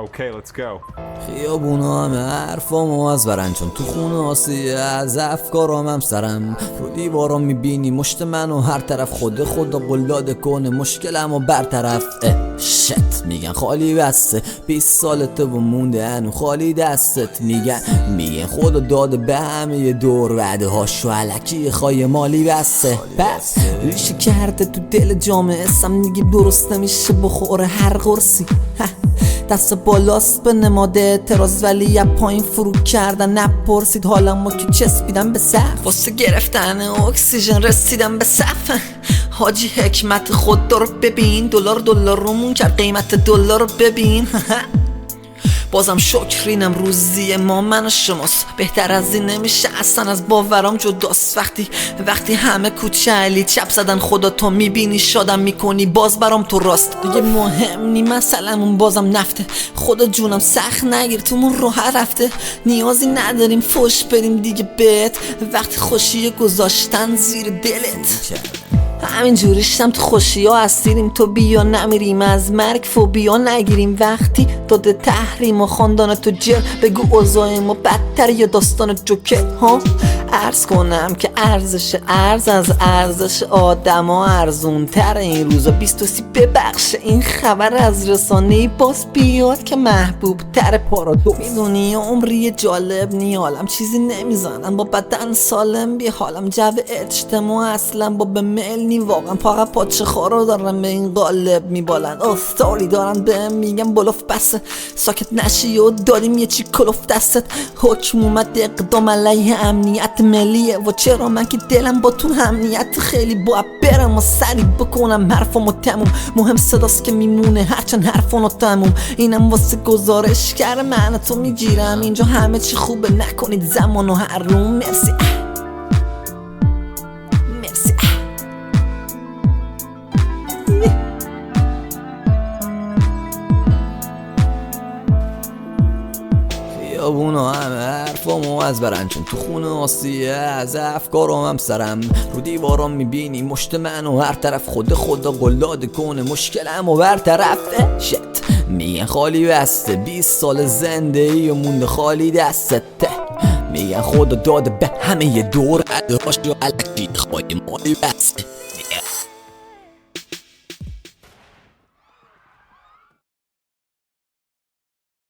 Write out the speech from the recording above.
Okay, let's go. خیابونا همه حرفامو از برن، چون تو خونه آسیه از افکارام هم سرم. رو دیوارام میبینی مشت منو هر طرف، خدا قلاد کنه مشکلمو برطرف. شت میگن خالی بسته 20 سالته و مونده هنو خالی دستت. میگن خدا داده به همه دور، وعده هاشو علکی خواهی مالی بسته. پس ریشه کرده تو دل جامعه سم، میگه درست نمیشه بخوره هر قرصی. دست بالاست به نماده اعتراض، ولی یا پایین فرو کردن. نپرسید حالمو که چسبیدم به سقف، واسه گرفتن اکسیژن رسیدم به صف. حاجی حکمت خدا رو ببین، دلار رومون کرد قیمت دلار رو ببین. بازم شکرینم روزی ما من و شماست، بهتر از این نمیشه اصلا از باورام جداست. وقتی همه کوچلی چپ زدن خدا تو میبینی شادم میکنی باز برام تو راست. دیگه مهم نی مسئلمون بازم نفته، خدا جونم سخت نگیر تومون راه رفته. نیازی نداریم فوش بریم دیگه بهت، وقتی خوشی گذاشتن زیر دلت. همین جوریشم تو خوشی ها اسیریم، تو بیا نمیریم از مرگ فوبیا نگیریم. وقتی داده تحریم و خاندان تو جر، بگو اوضاع ما بدتر یا داستان جوکر ها. عرض کنم که ارزش ارز از ارزش آدم ها ارزون تر این روزا. 23 ببخش این خبر از رسانه‌ای باز بیاد که محبوب تر پارادو. میدونی عمری جالب نی، حالم چیزی نمیزنن با بدن سالم. بی حالم جو اجتماع اصلا با به میل نی، واقعا فقط پاچه خارا دارن به این قالب میبالن. استاری دارن به میگم بلوف بسه، ساکت نشی و داریم یه چی کلوف دستت. حکم اومد اقدام علیه امنیت ملیه و چرا من که دلم با تو امنیت خیلی باید برم و سری بکنم حرفمو تموم. مهم صداست که میمونه هرچند حرفانو تموم. اینم واسه گزارش کر من تو میگیرم اینجا همه چی خوبه، نکنید زمانو حروم. مرسی مرسی. خیابونا همه حرفامو از برن، چون تو خونه آسیه از افکارام هم سرم. رو دیوارام میبینی مشت منو هر طرف، خدا قلاد کنه مشکلمو برطرف. شت میگن خالی بسته 20 سال زنده ای و مونده خالی دستت. میگن خدا داده به همه دور، عده هاشو علکی خواهی مالی بسته.